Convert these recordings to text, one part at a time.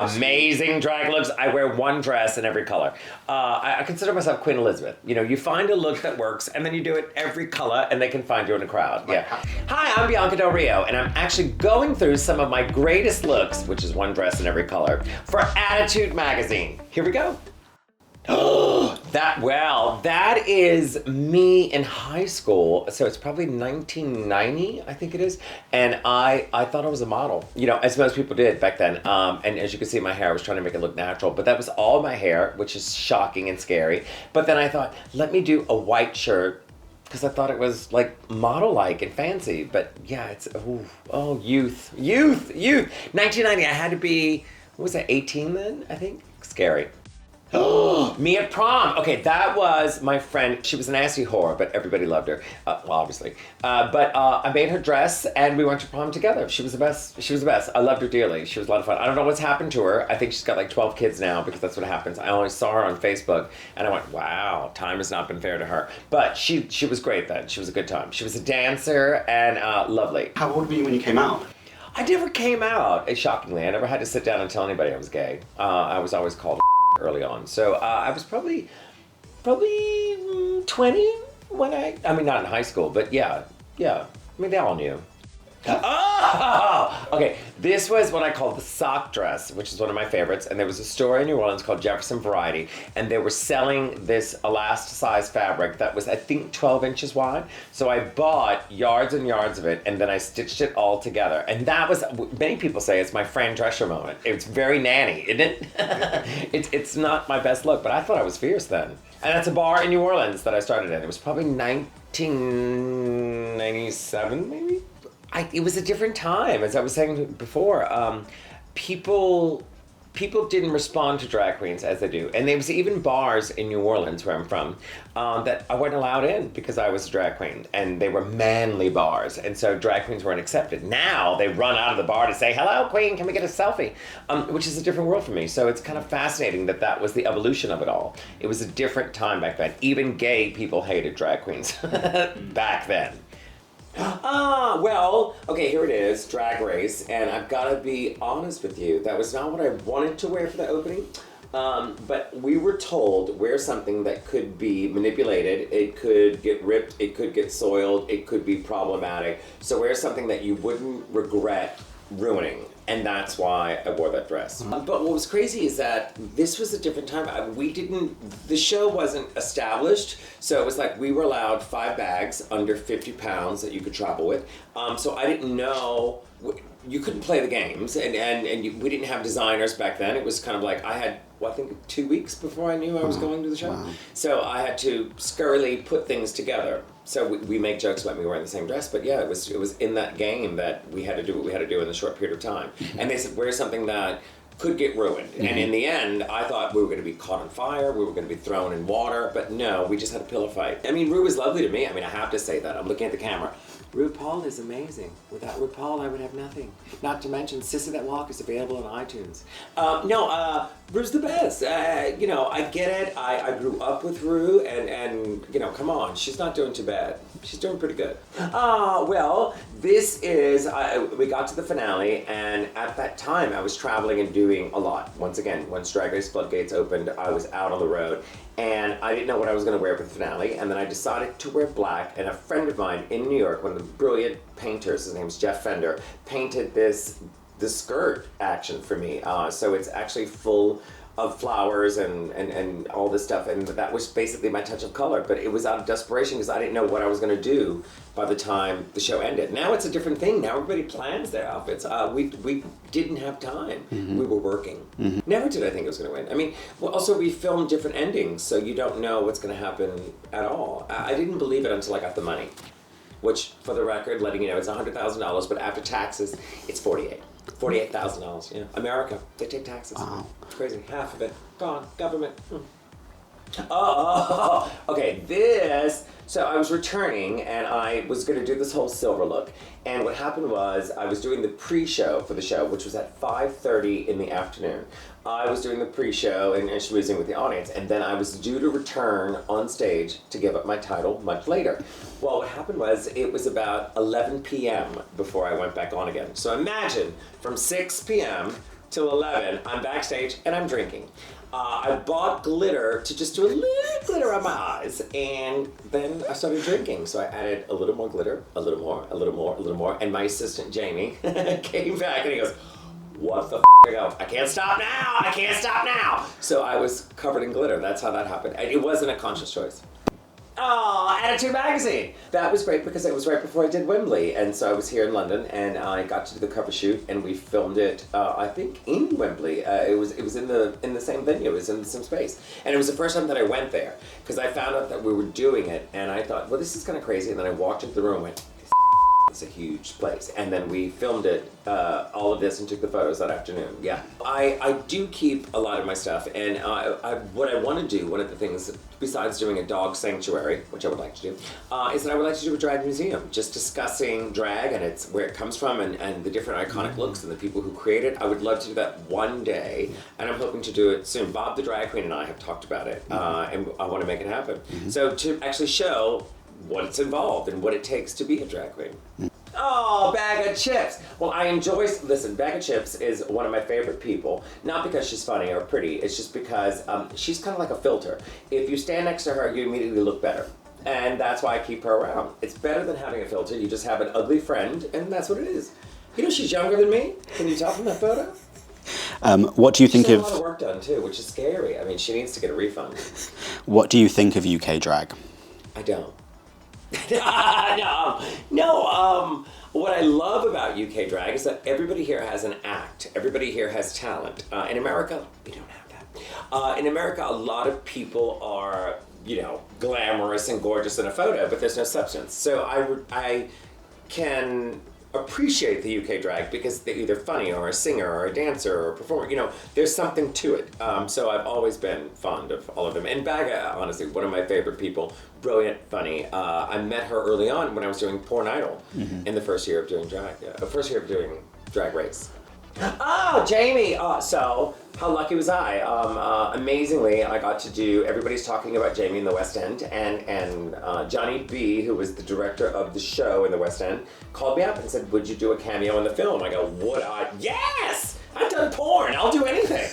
amazing drag looks. I wear one dress in every color. I consider myself Queen Elizabeth. You know, you find a look that works, and then you do it every color, and they can find you in a crowd. Yeah. Hi, I'm Bianca Del Rio, and I'm actually going through some of my greatest looks, which is one dress in every color, for Attitude magazine. Here we go. That is me in high school. So it's probably 1990, I think it is. And I thought I was a model, you know, as most people did back then. And as you can see, my hair, I was trying to make it look natural, but that was all my hair, which is shocking and scary. But then I thought, let me do a white shirt, because I thought it was like model-like and fancy. But yeah, it's, youth. 1990, I had to be, what was that, 18 then, I think? Scary. Me at prom. Okay, that was my friend. She was a nasty whore, but everybody loved her. Well, obviously. But I made her dress, and we went to prom together. She was the best. She was the best. I loved her dearly. She was a lot of fun. I don't know what's happened to her. I think she's got like 12 kids now, because that's what happens. I only saw her on Facebook, and I went, wow, time has not been fair to her. But she was great then. She was a good time. She was a dancer and lovely. How old were you when you came out? I never came out, shockingly. I never had to sit down and tell anybody I was gay. I was always called early on. So I was probably 20 when I mean, not in high school, but yeah. I mean, they all knew. Oh! Okay, this was what I call the sock dress, which is one of my favorites. And there was a store in New Orleans called Jefferson Variety, and they were selling this elasticized fabric that was, I think, 12 inches wide. So I bought yards and yards of it, and then I stitched it all together. And that was, many people say it's my Fran Drescher moment. It's very nanny, isn't it? It's not my best look, but I thought I was fierce then. And that's a bar in New Orleans that I started in. It was probably 1997, maybe? It was a different time, as I was saying before. People didn't respond to drag queens as they do. And there was even bars in New Orleans, where I'm from, that I wasn't allowed in because I was a drag queen. And they were manly bars. And so drag queens weren't accepted. Now they run out of the bar to say, hello, queen, can we get a selfie? Which is a different world for me. So it's kind of fascinating that was the evolution of it all. It was a different time back then. Even gay people hated drag queens back then. Well, okay, here it is, Drag Race, and I've got to be honest with you, that was not what I wanted to wear for the opening, but we were told wear something that could be manipulated, it could get ripped, it could get soiled, it could be problematic, so wear something that you wouldn't regret ruining. And that's why I wore that dress. But what was crazy is that this was a different time. The show wasn't established, so it was like we were allowed 5 bags under 50 pounds that you could travel with. So I didn't know, you couldn't play the games, and we didn't have designers back then. It was kind of like I had, I think 2 weeks before I knew I was going to the show. Wow. So I had to scurrily put things together. So we make jokes about me wearing the same dress, but yeah, it was in that game that we had to do what we had to do in a short period of time. And they said, wear something that could get ruined. Mm-hmm. And in the end, I thought we were going to be caught on fire, we were going to be thrown in water, but no, we just had a pillow fight. I mean, Ru was lovely to me. I mean, I have to say that. I'm looking at the camera. RuPaul is amazing. Without RuPaul, I would have nothing. Not to mention, Sissy That Walk is available on iTunes. Ru's the best. You know, I get it. I grew up with Ru, and you know, come on, she's not doing too bad. She's doing pretty good. Well, this is, we got to the finale, and at that time, I was traveling and doing a lot. Once again, once Drag Race Floodgates opened, I was out on the road, and I didn't know what I was going to wear for the finale, and then I decided to wear black, and a friend of mine in New York, one of the brilliant painters, his name's Jeff Fender, painted this skirt action for me. So it's actually full of flowers and all this stuff, and that was basically my touch of color, but it was out of desperation because I didn't know what I was going to do by the time the show ended. Now it's a different thing. Now everybody plans their outfits. We didn't have time. Mm-hmm. We were working. Mm-hmm. Never did I think it was going to win. I mean, well, also we filmed different endings, so you don't know what's going to happen at all. I didn't believe it until I got the money, which, for the record, letting you know, it's $100,000, but after taxes, it's $48,000, yeah. America, they take taxes. Wow. It's crazy. Half of it, gone. Government. Okay, so I was returning, and I was going to do this whole silver look. And what happened was, I was doing the pre-show for the show, which was at 5:30 in the afternoon. I was doing the pre-show and schmoozing with the audience, and then I was due to return on stage to give up my title much later. Well, what happened was, it was about 11 p.m. before I went back on again. So imagine, from 6 p.m., till 11. I'm backstage and I'm drinking. I bought glitter to just do a little glitter on my eyes, and then I started drinking. So I added a little more glitter, a little more, a little more, a little more, and my assistant Jamie came back and he goes, "What the f?" I go, "I can't stop now, I can't stop now." So I was covered in glitter. That's how that happened. And it wasn't a conscious choice. Oh, Attitude Magazine. That was great because it was right before I did Wembley, and so I was here in London, and I got to do the cover shoot, and we filmed it. I think in Wembley. It was in the same venue. It was in the same space, and it was the first time that I went there because I found out that we were doing it, and I thought, well, this is kind of crazy. And then I walked into the room and went, it's a huge place. And then we filmed it, all of this, and took the photos that afternoon. Yeah. I do keep a lot of my stuff, and what I want to do, one of the things, besides doing a dog sanctuary, which I would like to do, is that I would like to do a drag museum, just discussing drag and it's where it comes from and the different iconic looks and the people who create it. I would love to do that one day, and I'm hoping to do it soon. Bob the drag queen and I have talked about it, and I want to make it happen. So to actually show what's involved and what it takes to be a drag queen. Oh, Bag of Chips. Well, listen, Bag of Chips is one of my favorite people, not because she's funny or pretty, it's just because she's kind of like a filter. If you stand next to her, you immediately look better. And that's why I keep her around. It's better than having a filter. You just have an ugly friend, and that's what it is. You know, she's younger than me. Can you tell from that photo? What do you think She's of... had a lot of work done, too, which is scary. I mean, she needs to get a refund. What do you think of UK drag? I don't. No. What I love about UK drag is that everybody here has an act. Everybody here has talent. In America, we don't have that. In America, a lot of people are, glamorous and gorgeous in a photo, but there's no substance. So I can appreciate the UK drag because they're either funny or a singer or a dancer or a performer. There's something to it. So I've always been fond of all of them. And Baga, honestly, one of my favorite people. Brilliant, funny. I met her early on when I was doing Porn Idol in the first year of doing drag. First year of doing Drag Race. Oh, Jamie! So, how lucky was I? Amazingly, I got to do Everybody's Talking About Jamie in the West End, and Johnny B, who was the director of the show in the West End, called me up and said, "Would you do a cameo in the film?" I go, "Would I? Yes! I've done porn. I'll do anything."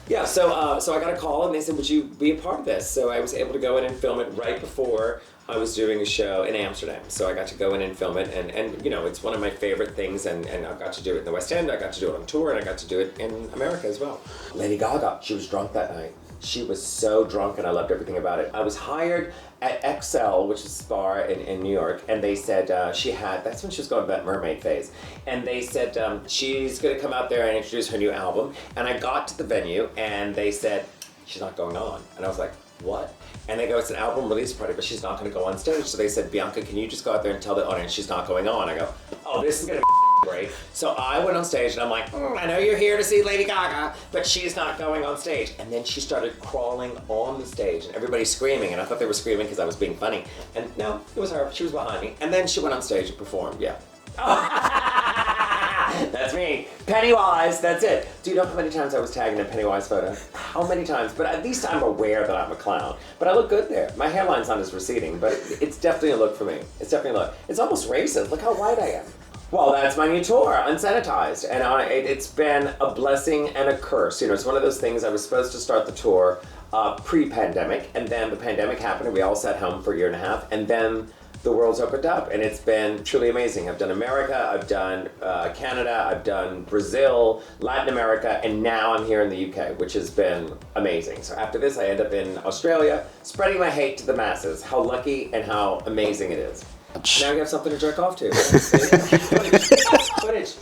Yeah, so I got a call and they said, "Would you be a part of this?" So I was able to go in and film it right before I was doing a show in Amsterdam. So I got to go in and film it, and it's one of my favorite things, and I got to do it in the West End, I got to do it on tour, and I got to do it in America as well. Lady Gaga, she was drunk that night. She was so drunk, and I loved everything about it. I was hired at XL, which is a bar in New York, and they said that's when she was going through that mermaid phase, and they said she's going to come out there and introduce her new album, and I got to the venue, and they said, "She's not going on," and I was like, "What?" And they go, "It's an album release party, but she's not going to go on stage." So they said, "Bianca, can you just go out there and tell the audience she's not going on?" I go, "Oh, this is going to be great." So I went on stage and I'm like, "I know you're here to see Lady Gaga, but she's not going on stage." And then she started crawling on the stage and everybody's screaming, and I thought they were screaming because I was being funny. And no, it was her. She was behind me. And then she went on stage and performed, yeah. That's me. Pennywise, that's it. Do you know how many times I was tagged in a Pennywise photo? How many times? But at least I'm aware that I'm a clown. But I look good there. My hairline's not as receding, but it's definitely a look for me. It's definitely a look. It's almost racist. Look how white I am. Well, that's my new tour, Unsanitized. And it's been a blessing and a curse. It's one of those things. I was supposed to start the tour pre-pandemic, and then the pandemic happened, and we all sat home for a year and a half, and then the world's opened up, and it's been truly amazing. I've done America, I've done Canada, I've done Brazil, Latin America, and now I'm here in the UK, which has been amazing. So after this, I end up in Australia, spreading my hate to the masses. How lucky and how amazing it is. Now we have something to jerk off to. Footage.